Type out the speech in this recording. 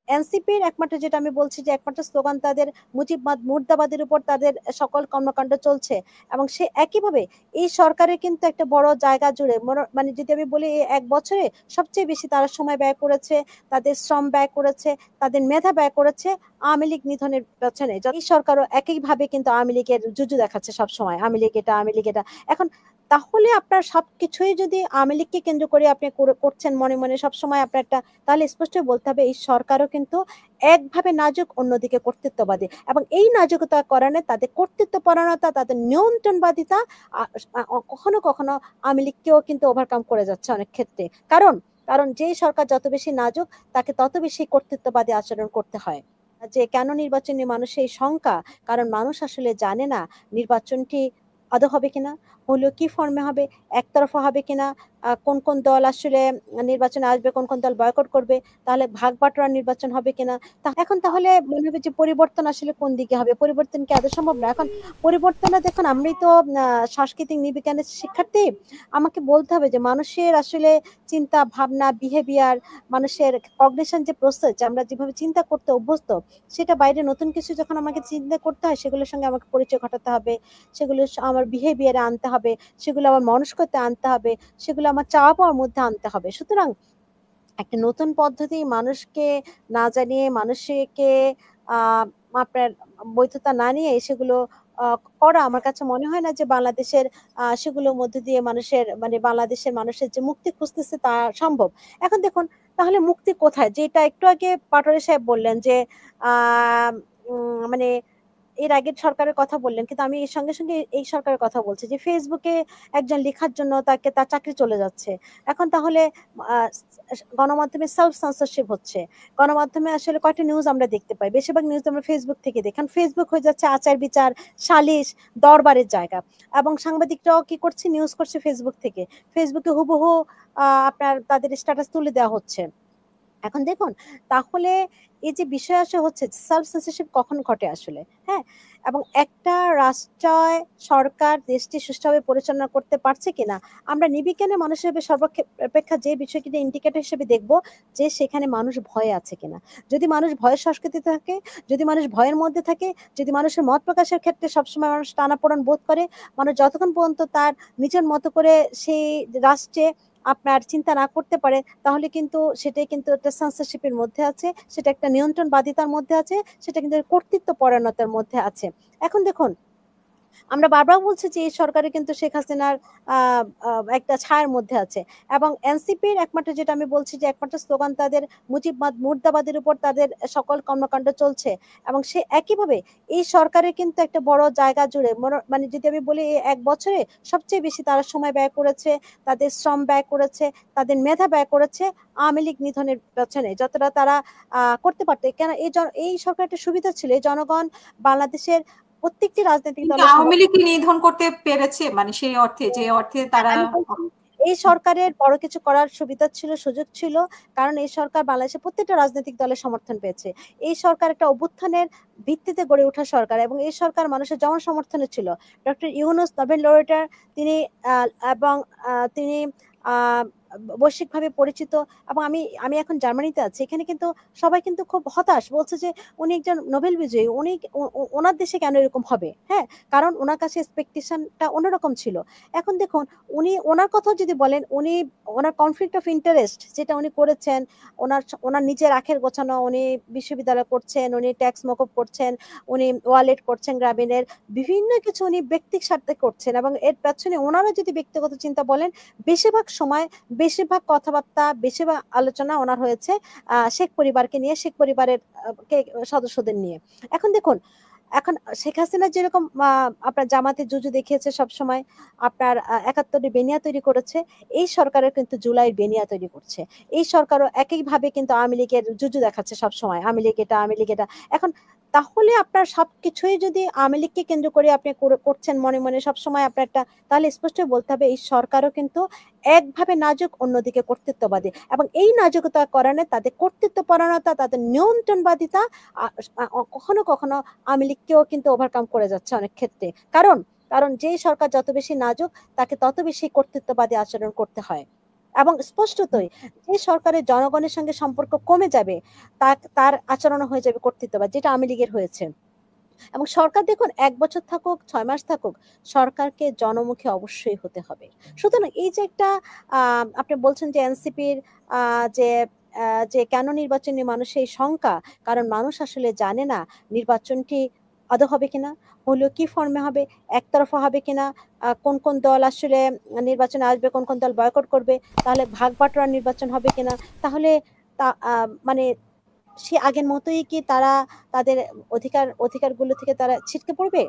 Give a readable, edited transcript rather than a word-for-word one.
এনসিপির একমাত্র যেটা আমি বলছি যে একমাত্র স্লোগান তাদের মুর্দাবাদের উপর তাদের সকল কর্মকাণ্ড চলছে। এবং সে একইভাবে এই সরকারের কিন্তু একটা বড় জায়গা জুড়ে মানে যদি আমি বলি এই ১ বছরে সবচেয়ে বেশি তারা সময় ব্যয় করেছে, তাদের শ্রম ব্যয় করেছে, তাদের মেধা ব্যয় করেছে আওয়ামী লীগ নিধনের পেছনে। এই সরকারও একইভাবে কিন্তু আওয়ামী লীগের জুজু দেখাচ্ছে সবসময়, আওয়ামী লীগ এটা, আওয়ামী লীগ এটা। এখন তাহলে আপনার সবকিছুই যদি আওয়ামী লীগকে কেন্দ্র করে আপনি করছেন মনে মনে সবসময় আপনার একটা, তাহলে স্পষ্টই বলতে হবে এই সরকারও কিন্তু একভাবে নাজুক, অন্যদিকে কর্তৃত্ববাদী। এবং এই নাজুকতা কারণে তাদের কর্তৃত্বপরায়ণতা, তাদের নিয়ন্ত্রণবাদিতা কখনো কখনো আওয়ামী লীগকেও কিন্তু ওভারকাম করে যাচ্ছে অনেক ক্ষেত্রে। কারণ কারণ যেই সরকার যত বেশি নাজুক তাকে তত বেশি কর্তৃত্ববাদী আচরণ করতে হয়। যে কেন নির্বাচনে মানুষের এই শঙ্কা, কারণ মানুষ আসলে জানে না নির্বাচনটি আদৌ হবে কিনা, হলেও কি ফর্মে হবে, একতরফা হবে কিনা, কোন কোন দল আসলে নির্বাচনে আসবে, কোন কোন দল বয়কট করবে, তাহলে ভাগ বাটোয়ারা নির্বাচন হবে কিনা। এখন তাহলে মনে হবে যে পরিবর্তন আসলে কোন দিকে হবে, পরিবর্তন কি আদৌ সম্ভব না? এখন পরিবর্তনটা দেখুন, আমরাই তো সাংস্কৃতিক নৃবিজ্ঞানের শিক্ষার্থী, আমাকে বলতে হবে যে মানুষের আসলে চিন্তা ভাবনা, বিহেভিয়ার, মানুষের কগনিশন যে প্রসেস, আমরা যেভাবে চিন্তা করতে অভ্যস্ত, সেটা বাইরে নতুন কিছু যখন আমাকে চিন্তা করতে হয় সেগুলোর সঙ্গে আমাকে পরিচয় ঘটাতে হবে, সেগুলো আমার বিহেভিয়ারে আনতে হবে, সেগুলো আমার মনস্কতে আনতে হবে, সেগুলো আমার চাওয়া পাওয়ার মধ্যে আনতে হবে। সুতরাং একটা নতুন পদ্ধতি মানুষকে না জানিয়ে, মানুষকে আহ আপনার বৈধতা না নিয়ে সেগুলো করা আমার কাছে মনে হয় না যে বাংলাদেশের সেগুলোর মধ্যে দিয়ে মানুষের মানে বাংলাদেশের মানুষের যে মুক্তি খুঁজতেছে তা সম্ভব। এখন দেখুন, তাহলে মুক্তি কোথায়? যেটা একটু আগে পাটোয়ারি সাহেব বললেন যে আহ মানে এর আগের সরকারের কথা বললেন, কিন্তু আমি এর সঙ্গে সঙ্গে এই সরকারের কথা বলছি যে ফেসবুকে একজন লেখার জন্য তাকে তার চাকরি চলে যাচ্ছে। এখন তাহলে আহ, গণমাধ্যমে সেলফ সেন্সরশিপ হচ্ছে। গণমাধ্যমে আসলে কয়টা নিউজ আমরা দেখতে পাই, বেশিরভাগ নিউজ আমরা ফেসবুক থেকে দেখি। কারণ ফেসবুক হয়ে যাচ্ছে আচার বিচার, সালিশ, দরবারের জায়গা। এবং সাংবাদিকরাও কি করছে, নিউজ করছে ফেসবুক থেকে। ফেসবুকে হুবহু আপনার তাদের স্ট্যাটাস তুলে দেওয়া হচ্ছে। এখন দেখুন, তাহলে এই যে বিষয় আসে হচ্ছে সেলফ সেন্সরশিপ কখন ঘটে আসলে, হ্যাঁ? এবং একটা রাষ্ট্র, সরকার দেশটি সুষ্ঠুভাবে পরিচালনা করতে পারছে কিনা আমরা নির্বিজ্ঞানে মানুষ হিসেবে সর্বাপেক্ষা যে বিষয়টি ইন্ডিকেটর হিসেবে দেখব যে সেখানে মানুষ ভয়ে আছে কিনা। যদি মানুষ ভয়ের সংস্কৃতি থাকে, যদি মানুষ ভয়ের মধ্যে থাকে, যদি মানুষের মত প্রকাশের ক্ষেত্রে সবসময় মানুষ টানাপোড়েন বোধ করে, মানুষ যতক্ষণ পর্যন্ত তার নিজের মতো করে সেই রাষ্ট্রে আপনার চিন্তা না করতে পারে, তাহলে কিন্তু সেটাই কিন্তু একটা সেন্সরশিপের মধ্যে আছে, সেটা একটা নিয়ন্ত্রণবাদিতার মধ্যে আছে, সেটা কিন্তু কর্তৃত্ব পরায়ণতার মধ্যে আছে। এখন দেখুন, আমরা বারবার বলছি যে এই সরকারে কিন্তু শেখ হাসিনার একটা ছায়ার মধ্যে আছে। এবং এনসিপির একমাত্র যেটা আমি বলছি যে একমাত্র স্লোগান তাদের মুর্দাবাদের উপর তাদের সকল কর্মকাণ্ড চলছে। এবং সে একইভাবে এই সরকারের কিন্তু একটা বড় জায়গা জুড়ে মানে যদি আমি বলি এই ১ বছরে সবচেয়ে বেশি তারা সময় ব্যয় করেছে, তাদের শ্রম ব্যয় করেছে, তাদের মেধা ব্যয় করেছে আওয়ামী লীগ নিধনের পেছনে। যতটা তারা করতে পারতো, কেন এই সরকার একটা সুবিধা ছিল, এই জনগণ বাংলাদেশের প্রত্যেকটি রাজনৈতিক কিন্তু দলের আওয়ামী লীগ সমর্থন। কি নিধন করতে পেরেছে, মানে সেই অর্থে যে অর্থে তারা? আমি বলছি এই সরকারের বড় কিছু করার সুবিধা ছিল, সুযোগ ছিল। কারণ এই সরকার বাংলাদেশের প্রত্যেকটা রাজনৈতিক দলের সমর্থন পেয়েছে। এই সরকার একটা অভ্যুত্থানের ভিত্তিতে গড়ে ওঠা সরকার, এবং এই সরকার মানুষের জনসমর্থনে ছিল। ডক্টর ইউনূস নোবেল লরেটার, তিনি এবং তিনি আহ বৈশ্বিকভাবে পরিচিত। এবং আমি আমি এখন জার্মানিতে আছি, এখানে কিন্তু সবাই কিন্তু খুব হতাশ, বলছে যে উনি একজন নোবেল বিজয়ী, উনি ওনার দেশে কেন এরকম হবে, হ্যাঁ? কারণ ওনার কাছে এক্সপেকটেশনটা অন্যরকম ছিল। এখন দেখুন, উনি ওনার কথা যদি বলেন, উনি ওনার কনফ্লিক্ট অফ ইন্টারেস্ট যেটা উনি করেছেন, ওনার নিজের আখের গোছানো, উনি বিশ্ববিদ্যালয় করছেন, উনি ট্যাক্স মকুব করছেন, উনি ওয়ালেট করছেন গ্রামীণের, বিভিন্ন কিছু উনি ব্যক্তির স্বার্থে করছেন। এবং এর পেছনে ওনারা যদি ব্যক্তিগত চিন্তা বলেন, বেশিরভাগ সময়, বেশিরভাগ কথাবার্তা, বেশিরভাগ আলোচনা ওনার হয়েছে শেখ পরিবারকে নিয়ে, শেখ পরিবারের সদস্যদের নিয়ে। এখন দেখুন, এখন শেখ হাসিনা যেরকম আপনার জামাতে জুজু দেখিয়েছে সব সময়, আপনার ৭১ বেনিয়া তৈরি করেছে, এই সরকারের কিন্তু জুলাই বেনিয়া তৈরি করছে। এই সরকারও একইভাবে কিন্তু আওয়ামী লীগের জুজু দেখাচ্ছে সব সময়, আওয়ামী লীগ এটা, আওয়ামী লীগ এটা। এখন তাহলে আপনার সবকিছুই যদি আওয়ামী লীগকে কেন্দ্র করে আপনি করছেন মনে মনে সবসময় আপনার একটা, তাহলে স্পষ্টই বলতে হবে এই সরকারও কিন্তু একভাবে নাজুক, অন্যদিকে কর্তৃত্ববাদী। এবং এই নাজুকতার কারণে তাদের কর্তৃত্বপরায়ণতা, তাদের নিয়ন্ত্রণবাদিতা কখনো কখনো আওয়ামী লীগকেও কিন্তু ওভারকাম করে যাচ্ছে অনেক ক্ষেত্রে। কারণ কারণ যেই সরকার যত বেশি নাজুক তাকে তত বেশি কর্তৃত্ববাদী আচরণ করতে হয়। এবং হুম, স্পষ্টতই যে সরকারের জনগণের সঙ্গে সম্পর্ক কমে যাবে, তার আচরণও হয়ে যাবে কর্তৃত্ববাদ, যেটা আওয়ামী লীগের হয়েছে। এবং সরকার দেখুন ১ বছর থাকুক, ৬ মাস থাকুক, সরকারকে জনমুখী অবশ্যই হতে হবে। সুতরাং এই যে একটা আ আপনি বলছেন যে এনসিপির আ যে যে কেন নির্বাচনী মানুষের এই শঙ্কা, কারণ মানুষ আসলে জানে না নির্বাচনটি আদৌ হবে কিনা, হলেও কি ফর্মে হবে, একতরফা হবে কিনা, কোন দল আসলে নির্বাচনে আসবে, কোন দল বয়কট করবে, তাহলে ভাগ-বাটোয়ারা নির্বাচন হবে কিনা, তাহলে মানে সে আগের মতোই কি তারা তাদের অধিকারগুলো থেকে তারা ছিটকে পড়বে?